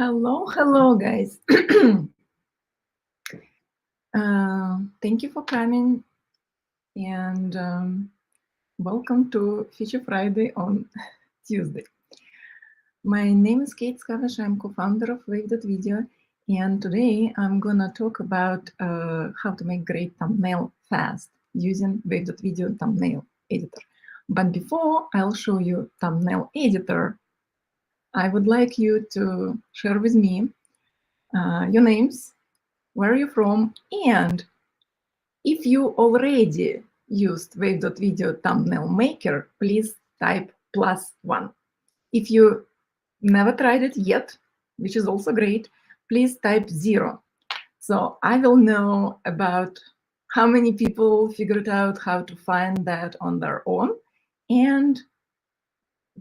Hello, guys. Thank you for coming, and welcome to Feature Friday on Tuesday. My name is Kate Skavish. I'm co-founder of Wave.video, and today I'm gonna talk about how to make great thumbnail fast using Wave.video thumbnail editor. But before I'll show you thumbnail editor, I would like you to share with me your names, where are you from, and if you already used Wave.video thumbnail maker, please type +1. If you never tried it yet, which is also great, please type 0. So I will know about how many people figured out how to find that on their own and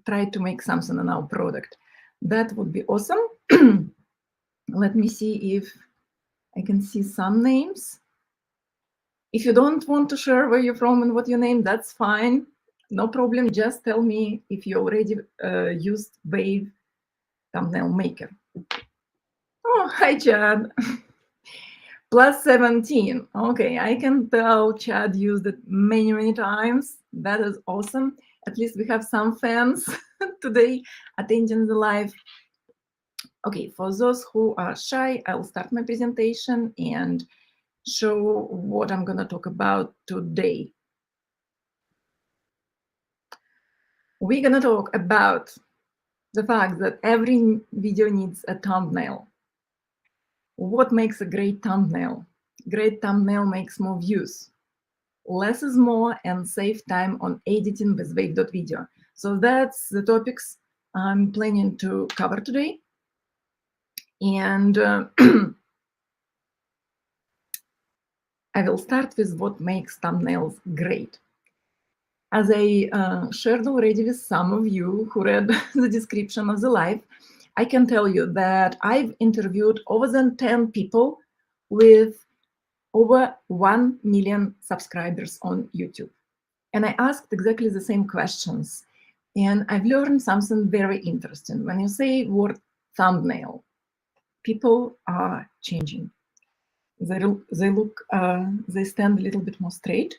try to make something in our product. That would be awesome. Let me see if I can see some names. If you don't want to share where you're from and what your name, that's fine. No problem. Just tell me if you already used Wave thumbnail maker. Oh, hi, Chad. +17. Okay, I can tell Chad used it many times. That is awesome. At least we have some fans today attending the live. Okay, for those who are shy, I'll start my presentation and show what I'm going to talk about today. We're going to talk about the fact that every video needs a thumbnail. What makes a great thumbnail? Great thumbnail makes more views. Less is more and save time on editing with Wave.video. So that's the topics I'm planning to cover today. And I will start with what makes thumbnails great. As I shared already with some of you who read the description of the live, I can tell you that I've interviewed over than 10 people with over 1 million subscribers on YouTube. And I asked exactly the same questions. And I've learned something very interesting. When you say word thumbnail, people are changing. They stand a little bit more straight.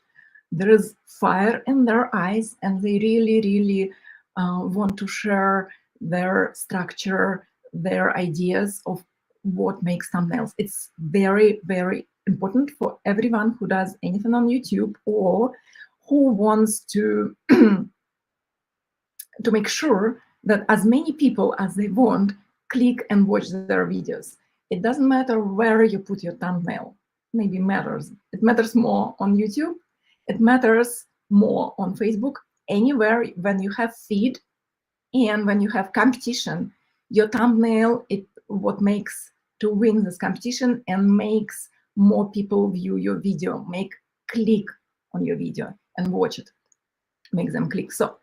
There is fire in their eyes, and they really want to share their structure, their ideas of what makes thumbnails. It's very important for everyone who does anything on YouTube or who wants to to make sure that as many people as they want click and watch their videos. It doesn't matter where you put your thumbnail. Maybe matters. It matters more on YouTube. It matters more on Facebook. Anywhere when you have feed and when you have competition, your thumbnail is what makes to win this competition and makes more people view your video, make click on your video and watch it, make them click. So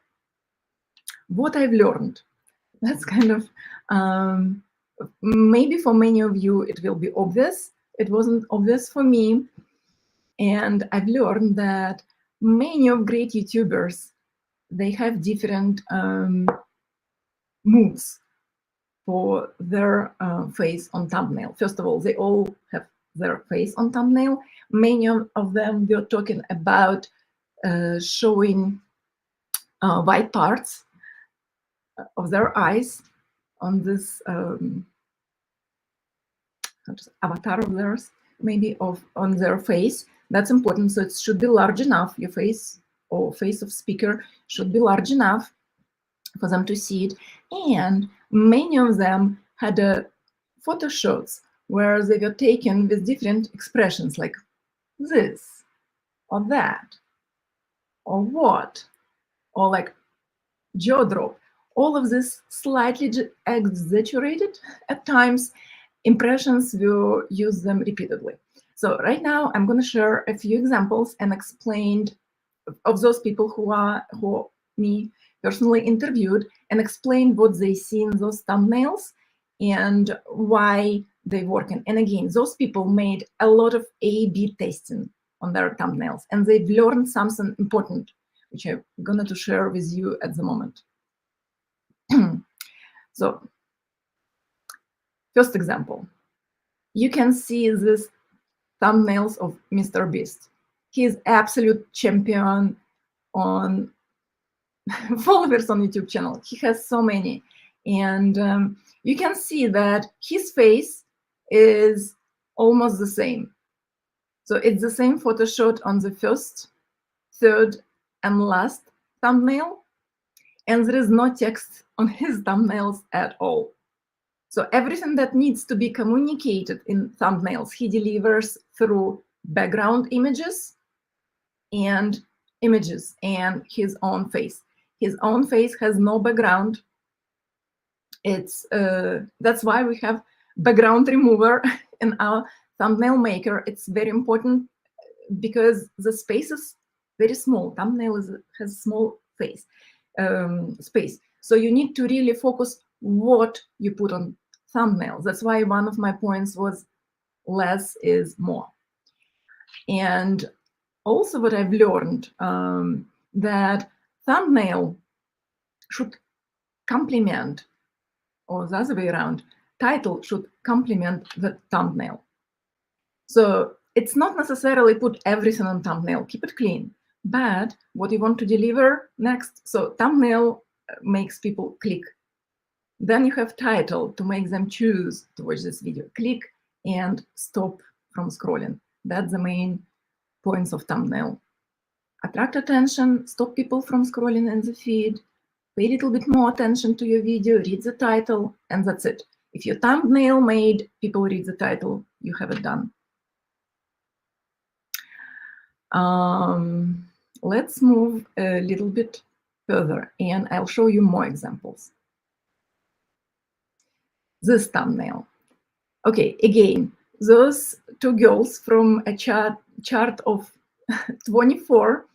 what I've learned, that's kind of, maybe for many of you it will be obvious. It wasn't obvious for me. And I've learned that many of great YouTubers, they have different moods for their face on thumbnail. First of all, they all have their face on thumbnail. Many of them, they're talking about showing white parts of their eyes on this avatar of theirs, maybe on their face. That's important. So it should be large enough. Your face or face of speaker should be large enough for them to see it. And many of them had photo shots where they were taken with different expressions, like this or that or what, or like jaw drop. All of this slightly exaggerated at times. Impressions, will use them repeatedly. So right now I'm going to share a few examples and explain of those people who me personally interviewed and explain what they see in those thumbnails and why they work. And again, those people made a lot of A/B testing on their thumbnails, and they've learned something important, which I'm going to share with you at the moment. So First example, you can see this thumbnails of Mr. Beast. He is absolute champion on followers on YouTube channel. He has so many. And you can see that his face is almost the same. So it's the same photo shot on the first, third, and last thumbnail. And there is no text on his thumbnails at all. So everything that needs to be communicated in thumbnails, he delivers through background images and his own face. His own face has no background. It's that's why we have background remover in our thumbnail maker. It's very important because the space is very small. Thumbnail has small face space. So you need to really focus what you put on thumbnails. That's why one of my points was less is more. And also what I've learned, that thumbnail should complement, or the other way around, title should complement the thumbnail. So it's not necessarily put everything on thumbnail, keep it clean, but what you want to deliver next. So thumbnail makes people click. Then you have title to make them choose to watch this video, click and stop from scrolling. That's the main points of thumbnail. Attract attention, stop people from scrolling in the feed, pay a little bit more attention to your video, read the title, and that's it. If your thumbnail made people read the title, you have it done. Let's move a little bit further, and I'll show you more examples. This thumbnail. Okay, again, those two girls from a chart of 24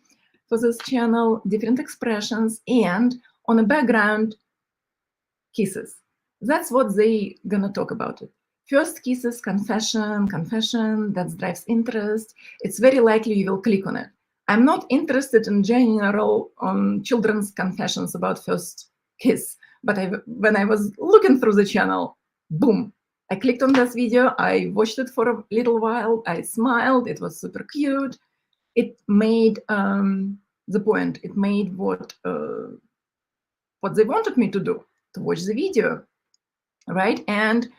for this channel, different expressions, and on a background, kisses. That's what they gonna talk about it. First kisses, confession, that drives interest. It's very likely you will click on it. I'm not interested in general on children's confessions about first kiss, but when I was looking through the channel, boom, I clicked on this video, I watched it for a little while, I smiled, it was super cute. It made the point, it made what they wanted me to do, to watch the video, right? And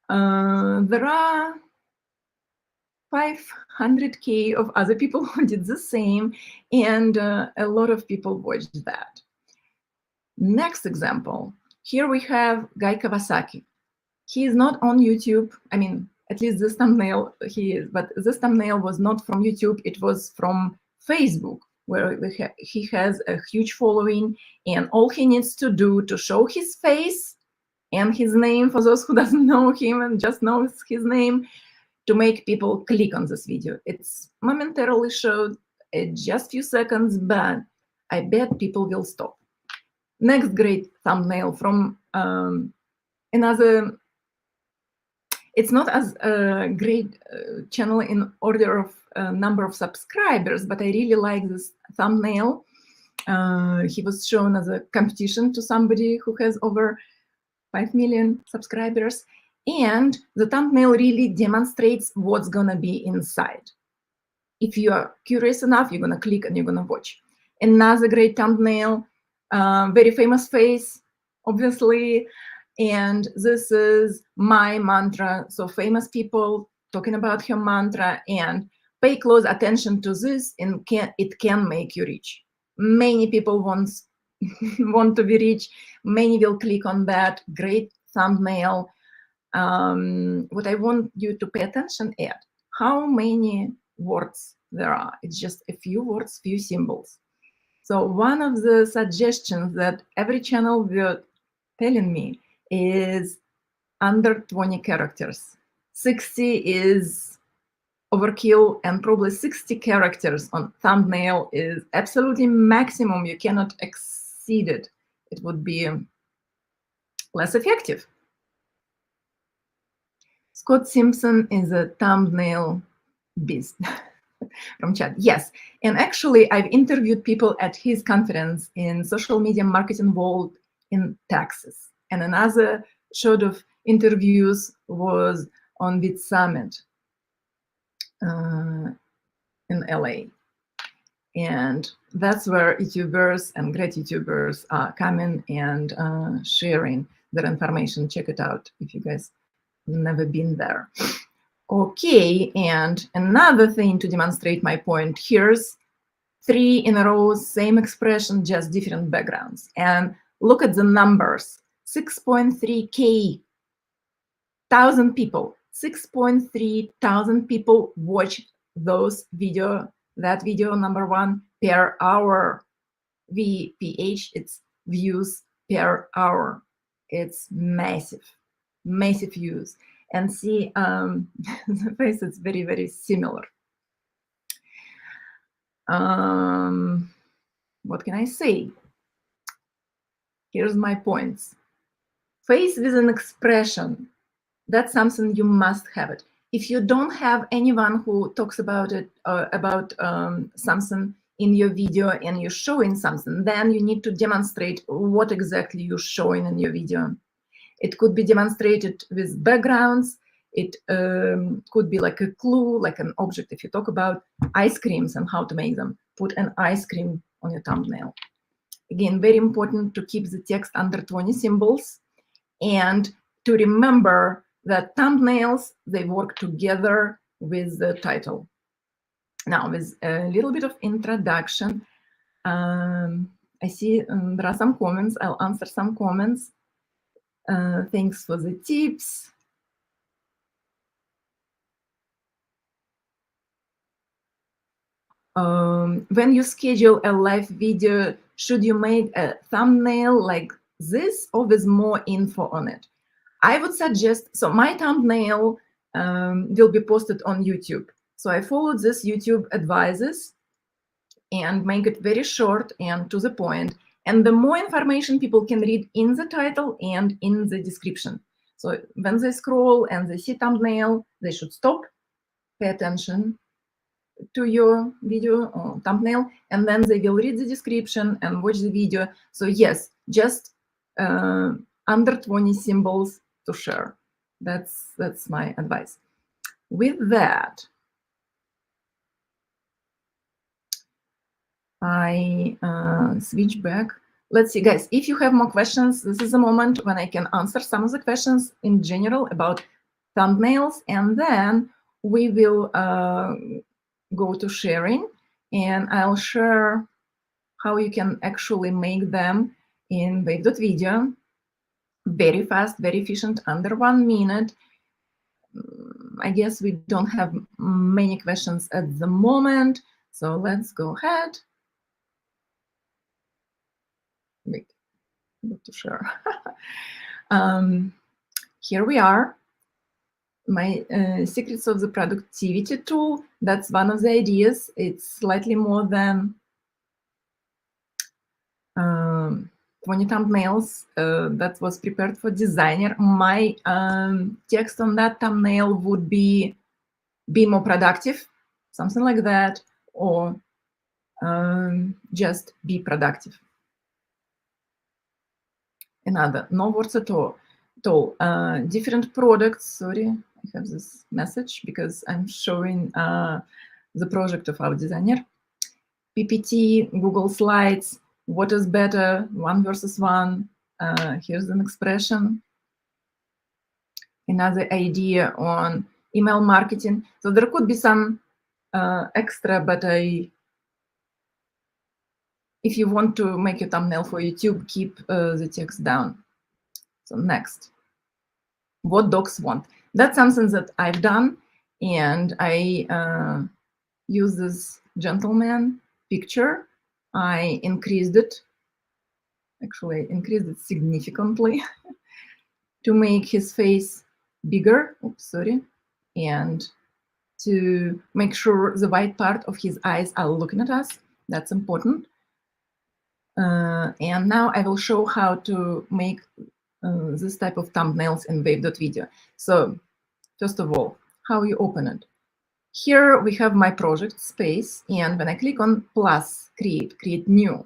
there are 500K of other people who did the same, and a lot of people watched that. Next example, here we have Guy Kawasaki. He is not on YouTube. I mean, at least this thumbnail he is, but this thumbnail was not from YouTube, it was from Facebook, where he has a huge following, and all he needs to do to show his face and his name, for those who doesn't know him and just knows his name, to make people click on this video. It's momentarily showed, just few seconds, but I bet people will stop. Next great thumbnail from another, it's not as a great channel in order of number of subscribers, but I really like this thumbnail. He was shown as a competition to somebody who has over 5 million subscribers. And the thumbnail really demonstrates what's gonna be inside. If you are curious enough, you're gonna click and you're gonna watch. Another great thumbnail, very famous face, obviously. And this is my mantra. So famous people talking about her mantra, and pay close attention to this, and it can make you rich. Many people want to be rich. Many will click on that. Great thumbnail. What I want you to pay attention at, how many words there are. It's just a few words, few symbols. So one of the suggestions that every channel were telling me is under 20 characters. 60 is overkill, and probably 60 characters on thumbnail is absolutely maximum. You cannot exceed it. It would be less effective. Scott Simpson is a thumbnail beast from chat. Yes, and actually I've interviewed people at his conference in Social Media Marketing World in Texas. And another sort of interviews was on Bit Summit in LA. And that's where YouTubers and great YouTubers are coming and sharing their information. Check it out if you guys never been there. Okay, and another thing to demonstrate my point, here's 3 in a row, same expression, just different backgrounds. And look at the numbers, 6.3K thousand people, 6.3 thousand people watch that video number 1 per hour. VPH, it's views per hour. It's massive views. And see, the face is very, very similar. What can I say? Here's my points. Face with an expression, that's something you must have it. If you don't have anyone who talks about it, something in your video and you're showing something, then you need to demonstrate what exactly you're showing in your video. It could be demonstrated with backgrounds. It could be like a clue, like an object. If you talk about ice creams and how to make them, put an ice cream on your thumbnail. Again, very important to keep the text under 20 symbols and to remember that thumbnails, they work together with the title. Now, with a little bit of introduction, I see there are some comments. I'll answer some comments. Thanks for the tips. When you schedule a live video, should you make a thumbnail like this or with more info on it? I would suggest, so my thumbnail will be posted on YouTube. So I followed this YouTube advices and make it very short and to the point. And the more information people can read in the title and in the description. So when they scroll and they see thumbnail, they should stop, pay attention to your video or thumbnail, and then they will read the description and watch the video. So yes, just under 20 symbols to share. That's my advice. With that, I switch back. Let's see, guys, if you have more questions, this is the moment when I can answer some of the questions in general about thumbnails, and then we will go to sharing, and I'll share how you can actually make them in Wave.video. Very fast, very efficient, under 1 minute. I guess we don't have many questions at the moment, so let's go ahead. Wait, to share. Here we are. My secrets of the productivity tool. That's one of the ideas. It's slightly more than 20 thumbnails that was prepared for designer. My text on that thumbnail would be more productive, something like that, or just be productive. Another, no words at all. Different products, sorry, I have this message because I'm showing the project of our designer. PPT, Google Slides, what is better, 1 versus 1. Here's an expression. Another idea on email marketing. So there could be some extra, but if you want to make a thumbnail for YouTube, keep the text down. So next, what docs want. That's something that I've done, and I use this gentleman picture. I increased it, actually increased it significantly to make his face bigger, oops, sorry, and to make sure the white part of his eyes are looking at us. That's important. And now I will show how to make this type of thumbnails in Wave.video. So first of all, how you open it. Here we have my project space, and when I click on plus, create new,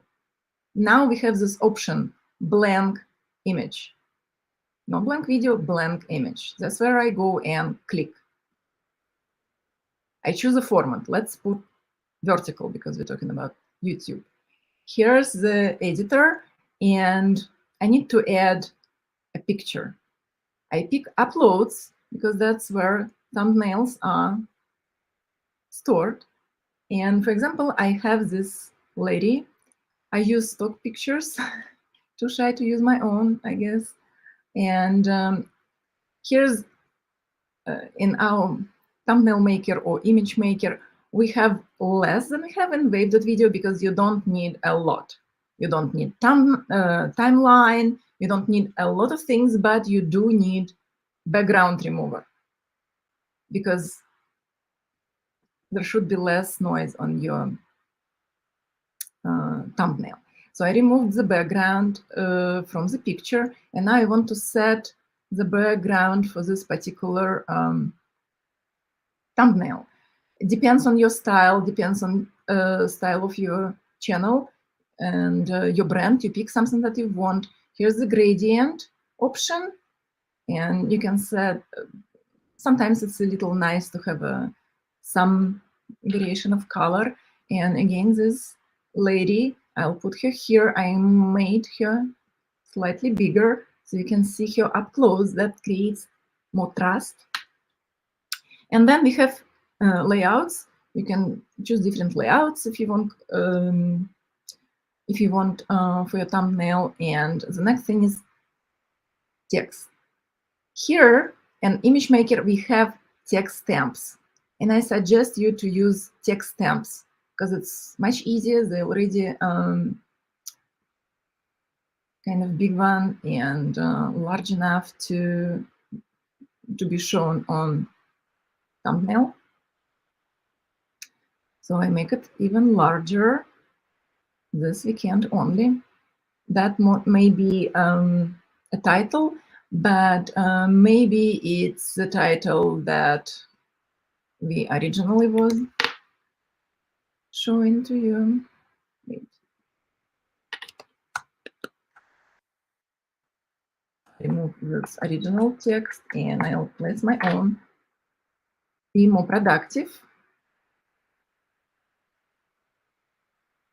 now we have this option, blank image. No blank video, blank image. That's where I go and click. I choose a format. Let's put vertical because we're talking about YouTube. Here's the editor, and I need to add a picture. I pick uploads because that's where thumbnails are stored. And for example, I have this lady. I use stock pictures. Too shy to use my own, I guess. And here's in our thumbnail maker or image maker, we have less than we have in Wave.video because you don't need a lot. You don't need timeline, you don't need a lot of things, but you do need background remover because there should be less noise on your thumbnail. So I removed the background from the picture, and now I want to set the background for this particular thumbnail. It depends on your style, depends on style of your channel and your brand. You pick something that you want. Here's the gradient option, and you can set, sometimes it's a little nice to have some variation of color. And again, this lady, I'll put her here. I made her slightly bigger so you can see her up close. That creates more trust. And then we have layouts. You can choose different layouts if you want for your thumbnail. And the next thing is text. Here in Image Maker, we have text stamps. And I suggest you to use text stamps because it's much easier. They're already kind of big one and large enough to be shown on thumbnail. So I make it even larger this weekend only. That may be a title, but maybe it's the title that we originally was showing to you. Wait. Remove this original text and I'll place my own. Be more productive.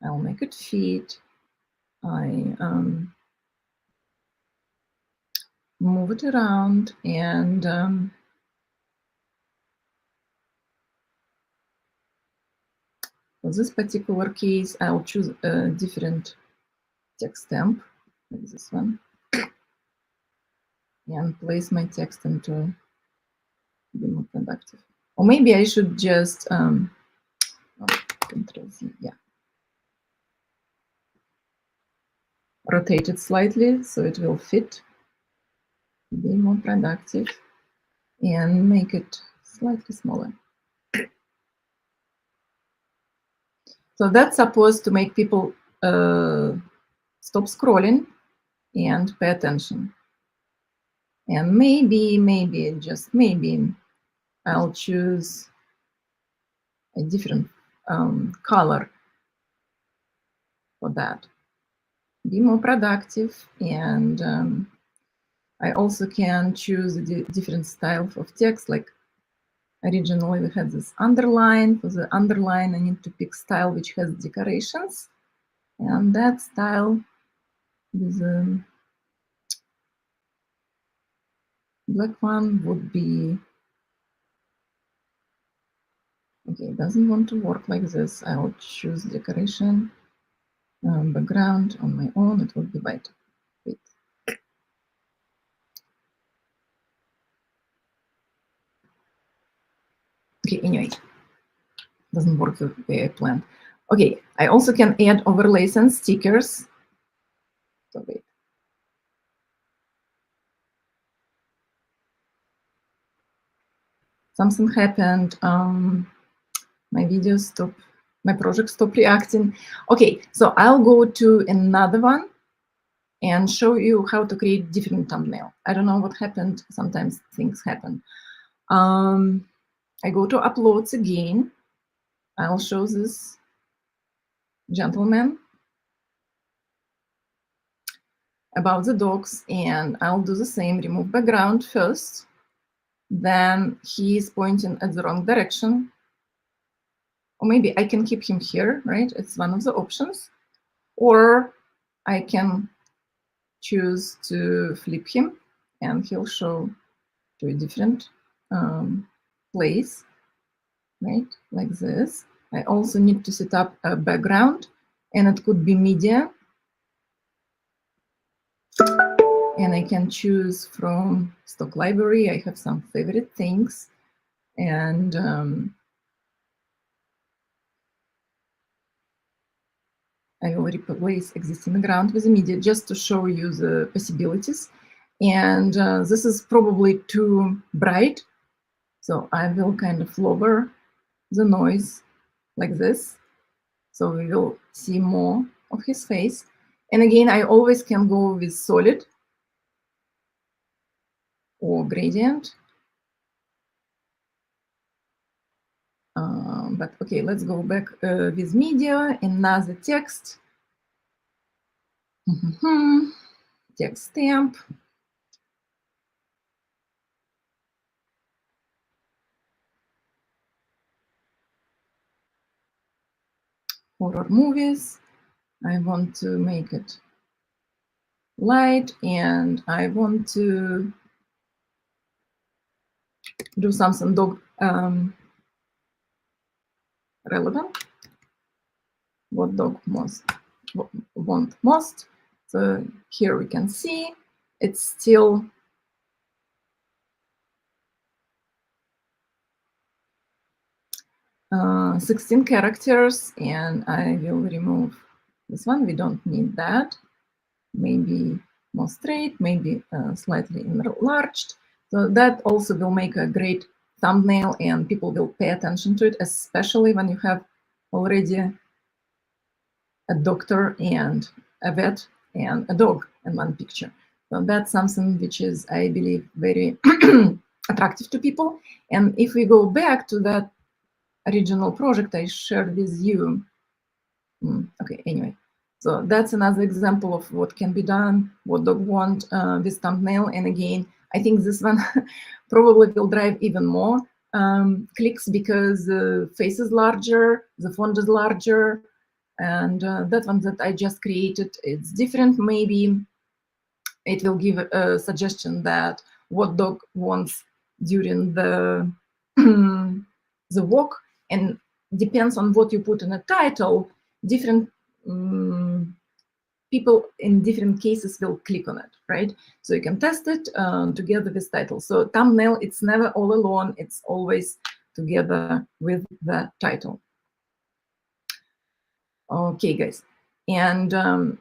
I'll make it fit. I move it around, and for this particular case, I'll choose a different text stamp, like this one, and place my text into be more productive. Or maybe I should just Control-Z, yeah. Rotate it slightly so it will fit. Be more productive and make it slightly smaller. So that's supposed to make people stop scrolling and pay attention. And maybe, just maybe, I'll choose a different color for that. Be more productive, and I also can choose a different style of text. Like originally we had this underline. For the underline, I need to pick style which has decorations, and that style with a black one would be okay. It doesn't want to work like this. I'll choose decoration background on my own. It would be white. Wait. Okay, anyway, doesn't work the way I planned. Okay, I also can add overlays and stickers. So wait. Something happened. My video stopped. My project stopped reacting. Okay, so I'll go to another one and show you how to create different thumbnail. I don't know what happened. Sometimes things happen. I go to uploads again. I'll show this gentleman. about the dogs, and I'll do the same, remove background first. Then he is pointing at the wrong direction. Or maybe I can keep him here, right? It's one of the options. Or I can choose to flip him and he'll show to a different place, right? Like this. I also need to set up a background, and it could be media. And I can choose from stock library. I have some favorite things. And I will replace existing background with a media just to show you the possibilities. And this is probably too bright, so I will kind of lower the noise like this, so we will see more of his face. And again, I always can go with solid or gradient. But okay, let's go back with media, another text. Text stamp. Horror movies. I want to make it light, and I want to do something dog relevant. What dog want most? So here we can see it's still uh, 16 characters, and I will remove this one. We don't need that. Maybe more straight, maybe slightly enlarged. So that also will make a great thumbnail, and people will pay attention to it, especially when you have already a doctor and a vet and a dog in one picture. So that's something which is, I believe, very attractive to people. And if we go back to that original project I shared with you, okay, anyway. So that's another example of what can be done, what dog want with thumbnail. And again, I think this one probably will drive even more clicks because the face is larger, the font is larger, and that one that I just created, it's different. Maybe it will give a suggestion that what dog wants during the the walk, and depends on what you put in a title, different people in different cases will click on it, right? So you can test it together with title. So thumbnail, it's never all alone, it's always together with the title. Okay, guys, and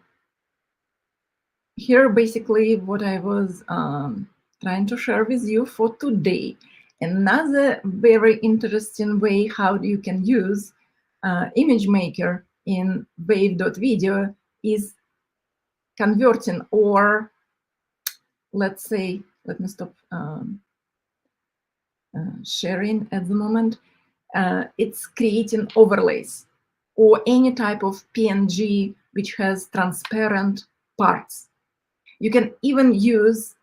here basically what I was trying to share with you for today. Another very interesting way how you can use image maker in Wave.video is converting, or let's say, let me stop sharing at the moment. It's creating overlays or any type of PNG which has transparent parts. You can even use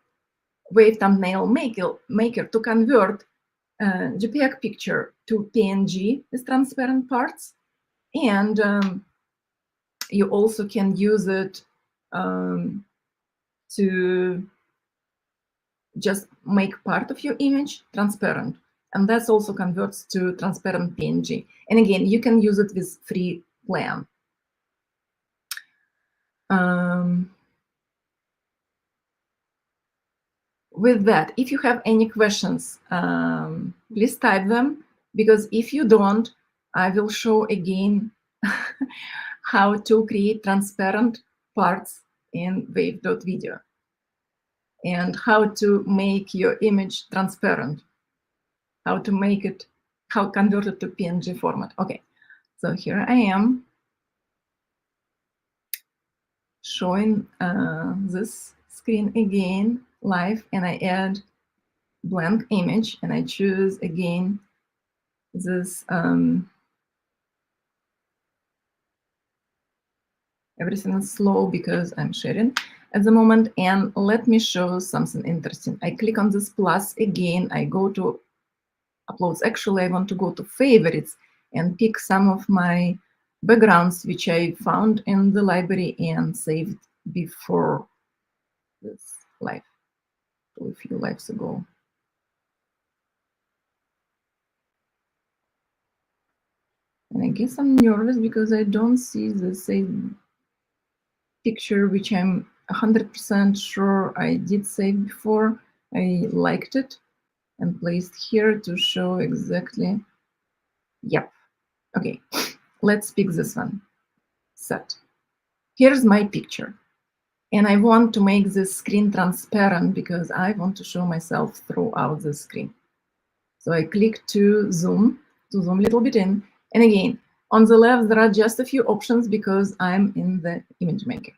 Wave Thumbnail Maker to convert JPEG picture to PNG with transparent parts. And you also can use it to just make part of your image transparent. And that also converts to transparent PNG. And again, you can use it with free plan. With that, if you have any questions, please type them, because if you don't, I will show again how to create transparent parts in Wave.video and how to make your image transparent, how to make it, how convert it to PNG format. Okay, so here I am showing this screen again live, and I add blank image, and I choose again this everything is slow because I'm sharing. at the moment, and let me show something interesting. I click on this plus again, I go to uploads. Actually, I want to go to favorites and pick some of my backgrounds which I found in the library and saved before this live, a few lives ago. And I guess I'm nervous because I don't see the same picture which I'm 100% sure I did save before. I liked it and placed here to show exactly. Yep. Okay, let's pick this one. Set. Here's my picture. And I want to make this screen transparent because I want to show myself throughout the screen. So I click to zoom a little bit in. And again, on the left, there are just a few options because I'm in the image maker.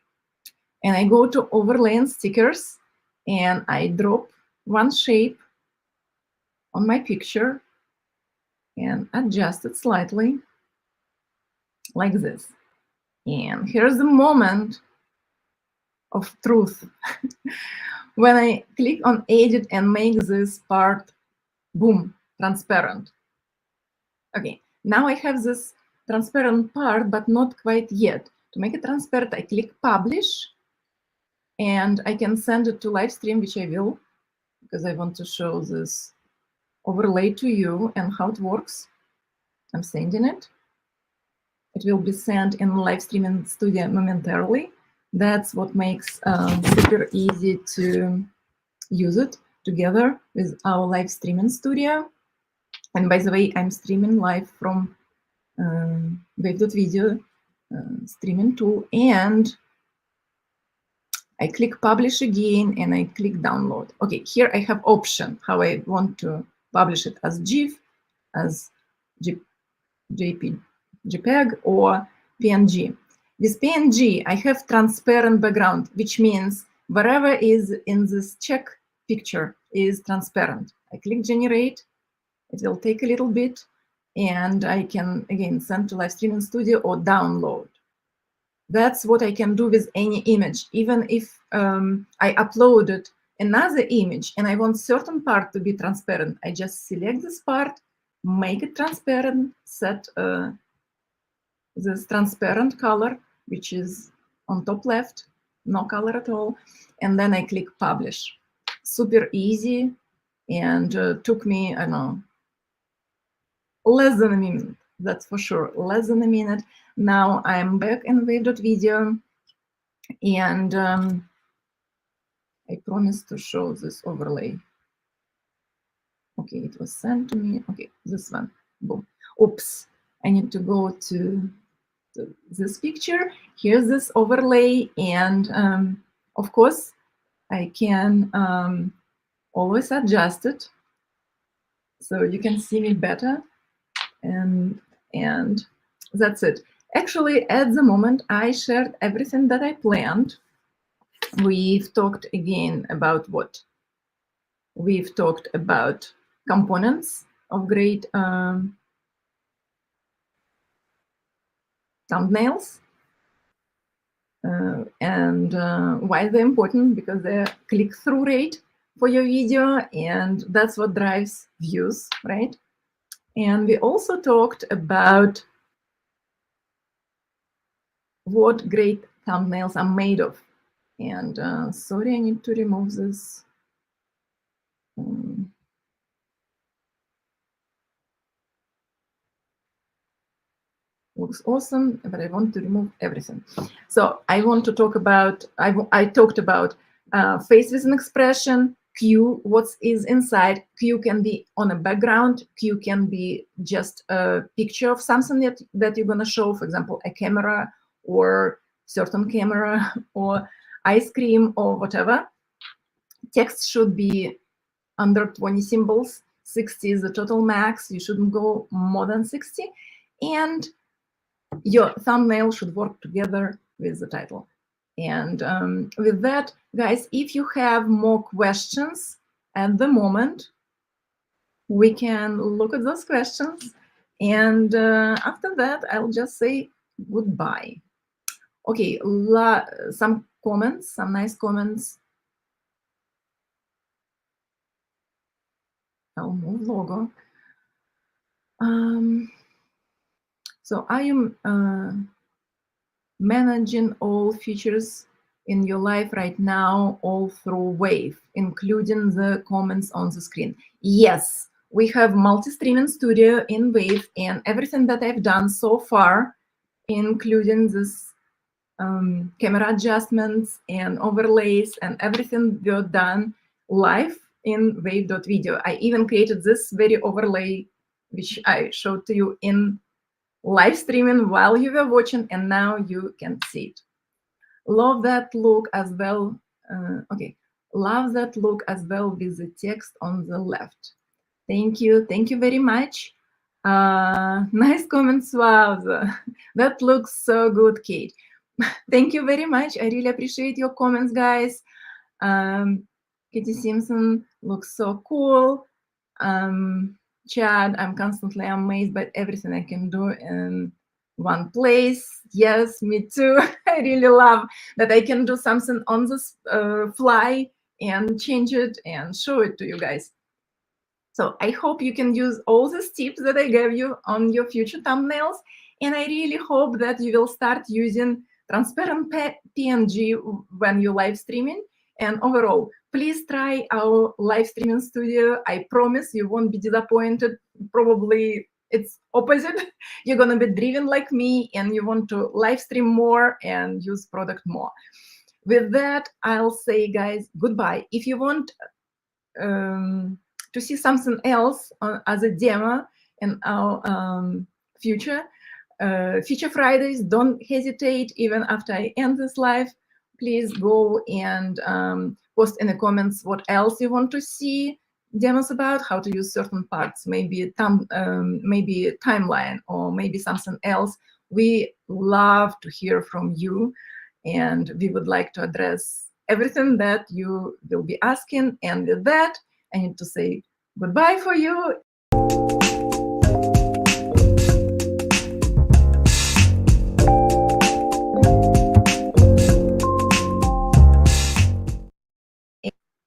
And I go to overlay and stickers, and I drop one shape on my picture and adjust it slightly like this. And here's the moment of truth. When I click on edit and make this part, boom, transparent. Okay, now I have this transparent part, but not quite yet. To make it transparent, I click publish, and I can send it to live stream, which I will, because I want to show this overlay to you and how it works. I'm sending it. It will be sent in live streaming studio momentarily. That's what makes super easy to use it together with our live streaming studio. And by the way, I'm streaming live from Wave.video streaming tool, and I click publish again and I click download. Okay, here I have option how I want to publish it, as GIF, as JPEG or PNG. With PNG, I have transparent background, which means whatever is in this check picture is transparent. I click generate. It will take a little bit, and I can, again, send to live streaming studio or download. That's what I can do with any image. Even if I uploaded another image and I want certain part to be transparent, I just select this part, make it transparent, set this transparent color, which is on top left, no color at all, and then I click publish. Super easy, and took me, I don't know, less than a minute, that's for sure, less than a minute. Now I'm back in Wave.video, and I promised to show this overlay. Okay, it was sent to me. Okay, this one, boom. Oops, I need to go to this picture. Here's this overlay, and of course, I can always adjust it so you can see me better. And that's it. Actually, at the moment, I shared everything that I planned. We've talked again about what? We've talked about components of great thumbnails, and why they're important, because they're click-through rate for your video, and that's what drives views, right? And we also talked about what great thumbnails are made of. And sorry, I need to remove this. Looks awesome, but I want to remove everything. So I want to talk about, I talked about face with an expression, Q, what is inside. Q can be on a background. Q can be just a picture of something that you're going to show, for example, a camera or certain camera or ice cream or whatever. Text should be under 20 symbols. 60 is the total max. You shouldn't go more than 60. And your thumbnail should work together with the title. And with that, guys, if you have more questions at the moment, we can look at those questions. And after that, I'll just say goodbye. Okay, some comments, some nice comments. I'll move logo. So are you managing all features in your life right now, all through Wave, including the comments on the screen? Yes, we have multi-streaming studio in Wave, and everything that I've done so far, including this camera adjustments and overlays and everything we're done live in Wave.video. I even created this very overlay, which I showed to you in live streaming while you were watching, and now you can see it. Love that look as well. Okay, love that look as well with the text on the left. Thank you very much. Nice comments. Wow, that looks so good, Kate. Thank you very much. I really appreciate your comments, guys. Katie Simpson looks so cool. Chad, I'm constantly amazed by everything I can do in one place. Yes, me too. I really love that I can do something on the fly and change it and show it to you guys. So I hope you can use all these tips that I gave you on your future thumbnails. And I really hope that you will start using transparent PNG when you're live streaming. And overall, please try our live streaming studio. I promise you won't be disappointed. Probably it's opposite. You're going to be driven like me, and you want to live stream more and use product more. With that, I'll say, guys, goodbye. If you want to see something else as a demo in our future Fridays, don't hesitate. Even after I end this live, please go and post in the comments what else you want to see demos about, how to use certain parts, maybe a timeline, or maybe something else. We love to hear from you, and we would like to address everything that you will be asking. And with that, I need to say goodbye for you.